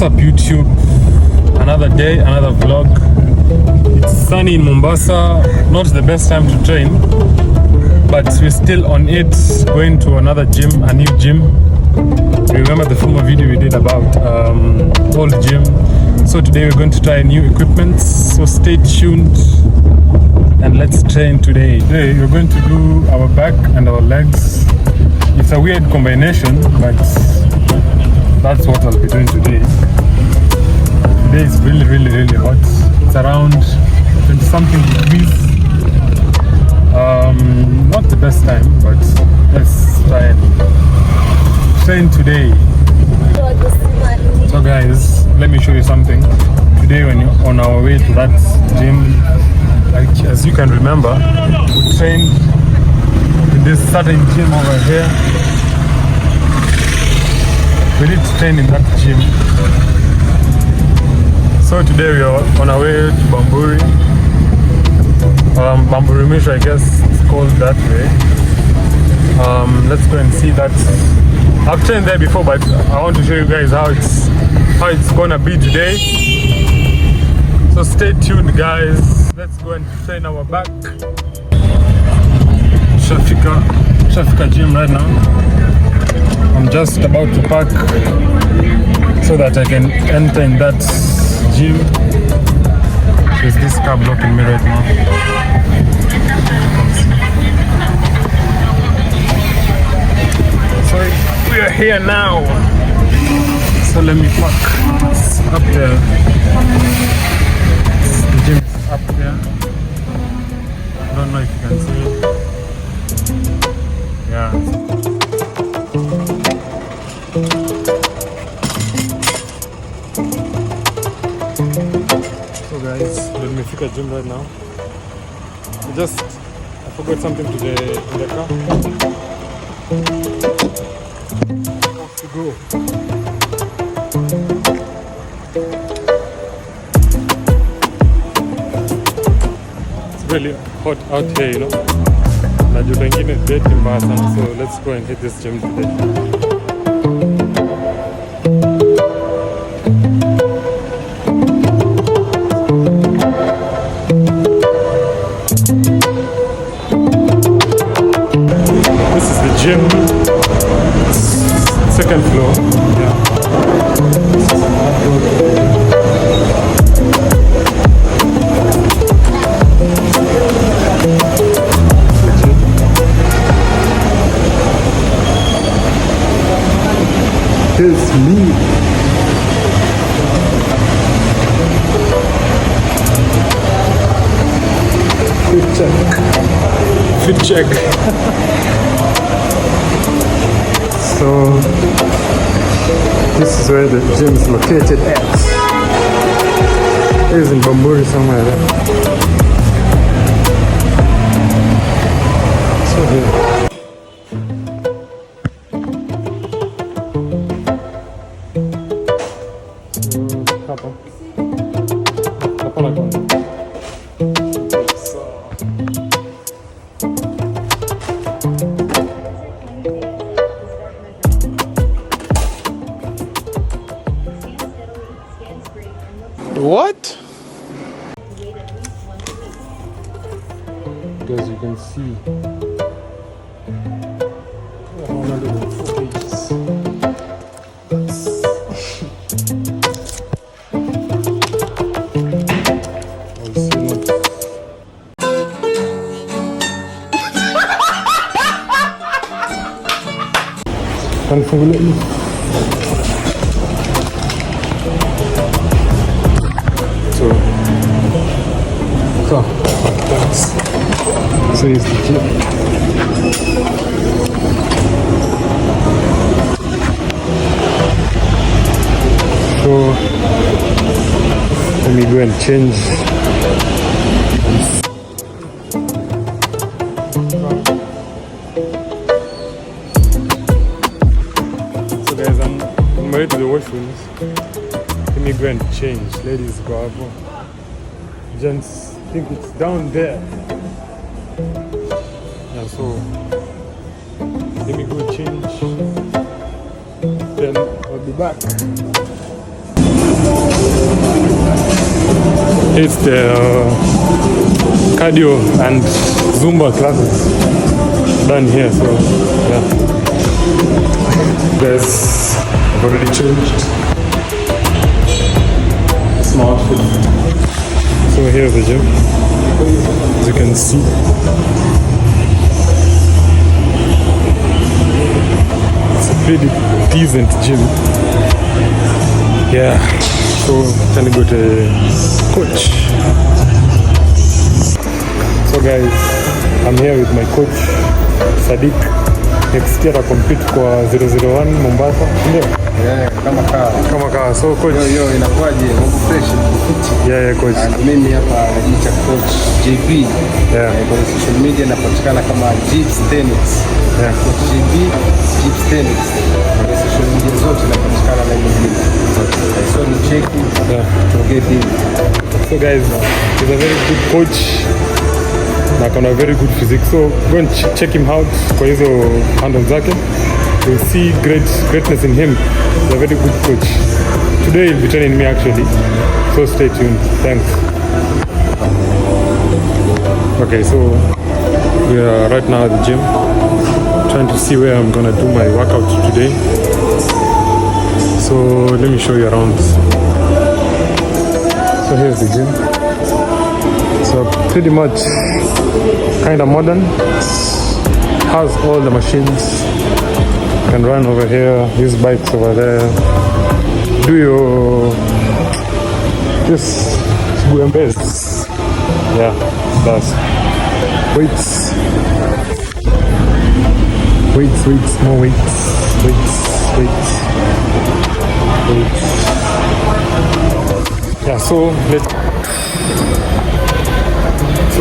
What's up YouTube? Another day, another vlog. It's sunny in Mombasa. Not the best time to train, but we're still on it, going to another gym, a new gym. Remember the former video we did about old gym? So today we're going to try new equipment, so stay tuned and let's train today. Today we're going to do our back and our legs. It's a weird combination, but that's what I'll be doing today. Today is really hot. It's around 20 something degrees. Not the best time, but let's try and train today. So guys, let me show you something. Today when you're on our way to that gym, like as you can remember, we trained in this certain gym over here. We did train in that gym. So today we are on our way to Bamburi. Bamburi Mish, I guess it's called that way. Let's go and see that. I've trained there before, but I want to show you guys how it's gonna be today. So stay tuned guys. Let's go and train our back. Shafika gym right now. I'm just about to park so that I can enter in that gym. There's this car blocking me right now. So we are here now. So let me park. It's up there. The gym is up there. I don't know if you can see it. Yeah. So guys, let me pick a gym right now. I forgot something in the car. Off to go. It's really hot out here, you know. So let's go and hit this gym today. Gym, second floor. Yeah. It's me. Fit check. So this is where the gym is located at. It is in Bamburi somewhere there. So here. What? As you can see, So here's the gym. So let me go and change. So guys, I'm ready to the washrooms. Let me go and change. Ladies go up. Gents, I think it's down there. Yeah, so let me go change. Then I'll be back. it's the cardio and Zumba classes done here. So yeah, guys, I've already changed. Small outfit. So here's the gym, as you can see. It's a pretty decent gym. Yeah, so trying to go to coach. So guys, I'm here with my coach Sadiq. Next year I compete kwa 001 Mombasa. Ndio? Yeah, kama kawa. So coach. Yo, inakuwaje? Mambo fresh. Yeah, coach. Mimi hapa najiita coach JB. Yeah. Kwenye social media napatikana kama Jips Tennis. Yeah. Coach JB, Jips Tennis. Kwenye social media zote napatikana na hiyo. So ni check it. Yeah. To get in. So guys, he's a very good coach. Na kana very good physique. So go and check him out kwa hizo handles zake. You'll see greatness in him. He's a very good coach. Today he'll be training me actually. So stay tuned. Thanks. Okay, so we are right now at the gym, trying to see where I'm gonna do my workout today. So let me show you around. So here's the gym. So pretty much kind of modern. Has all the machines. You can run over here, use bikes over there. Do your just best. Yeah, that's weights, more weights. Yeah, so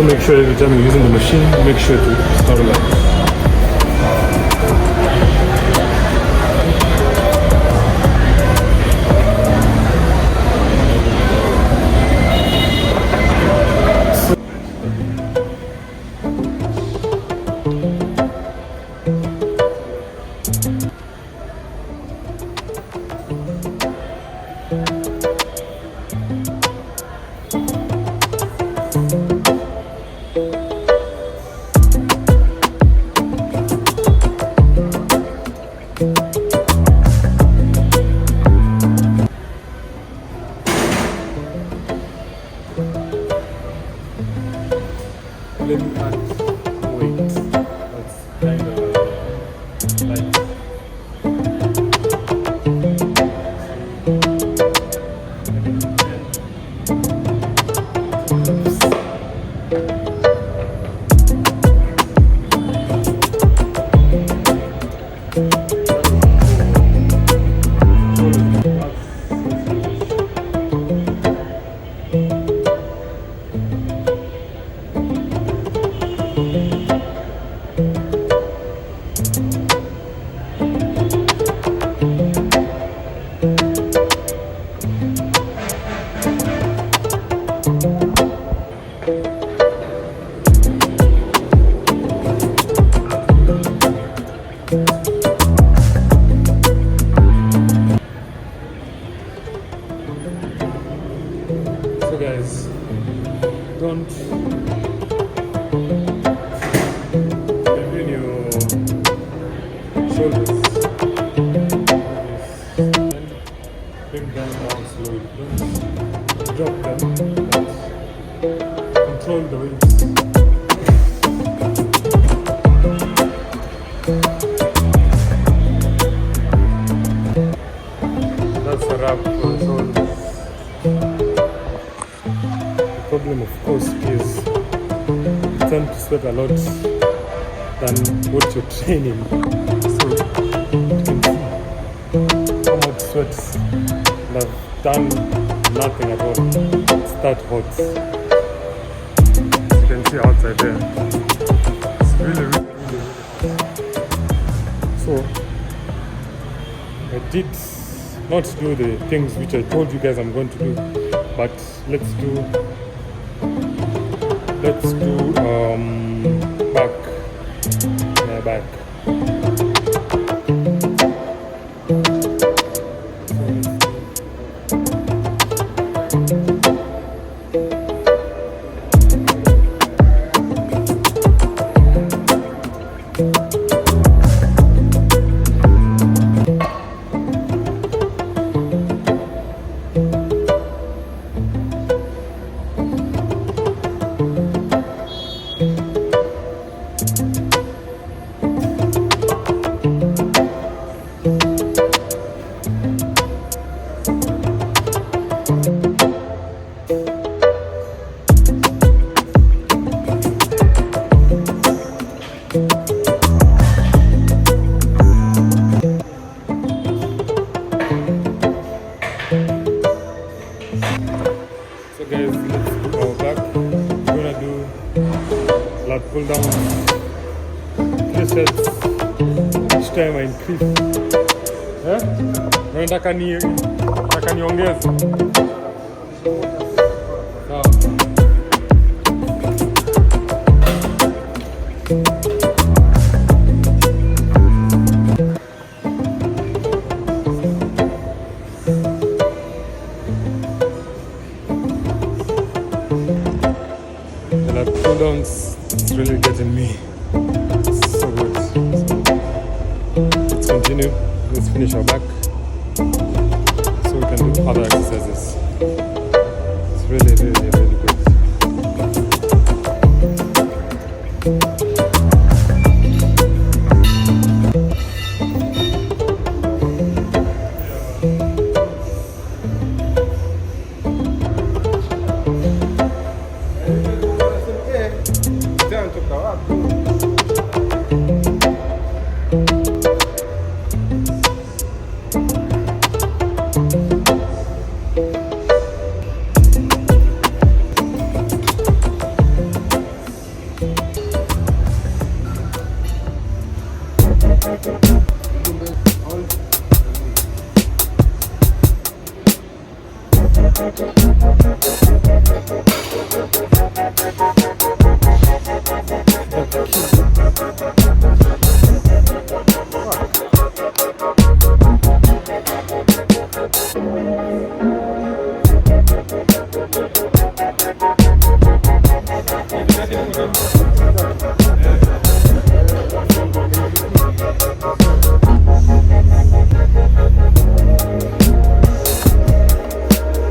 make sure every time you're using the machine, make sure to stabilize. Let me add weight. That's kind of like guys, don't bend your shoulders. Bring them down slowly. Don't drop them, but control the weights. That's a wrap for the shoulders. Problem of course is you tend to sweat a lot than what you're training, so you can see how much sweat and I've done nothing at all. It's that hot, as you can see outside there. It's really hot. So I did not do the things which I told you guys I'm going to do, but let's do back. guys, let's go back. We're gonna do lat pull down 3 sets each time I increase. Eh? Nataka niongeze. Sawa. The lat pull downs, it's really getting me. It's so good. Let's continue. Let's finish our back so we can do other exercises. It's really, really, really good.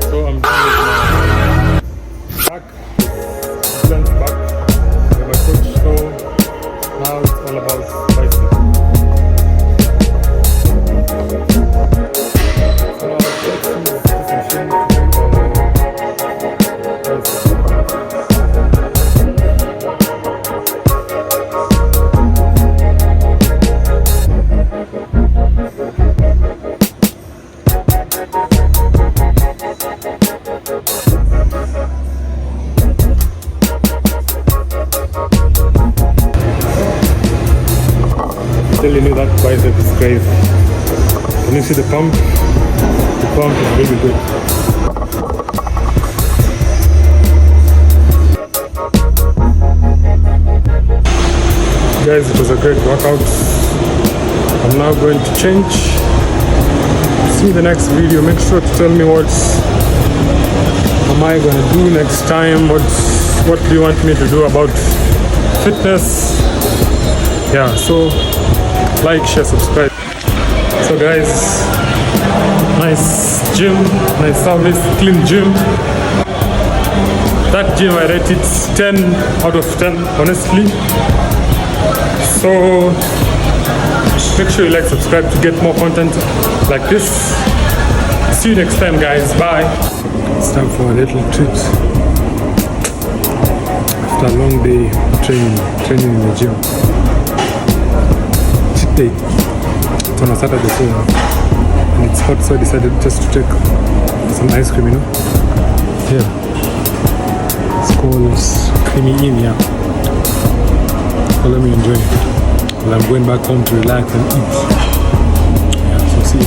So I'm done with my back, balance back with my coach. So now it's all about bicep. So now let's use this machine to do our bicep. Telling you that bicep is crazy. Can you see the pump? The pump is really good. Guys, it was a great workout. I'm now going to change. See the next video. Make sure to tell me what am I gonna do next time. What do you want me to do about fitness? Yeah, so like, share, subscribe. So guys, nice gym, nice service, clean gym. That gym I rate it 10 out of 10, honestly. So make sure you like, subscribe to get more content like this. See you next time, guys. Bye. It's time for a little treat after a long day training in the gym. Day. It's on a Saturday, so and it's hot, so I decided just to take some ice cream, you know. Yeah, it's called Creamy In, yeah. So let me enjoy it. Well, I'm going back home to relax and eat. Yeah, so see you.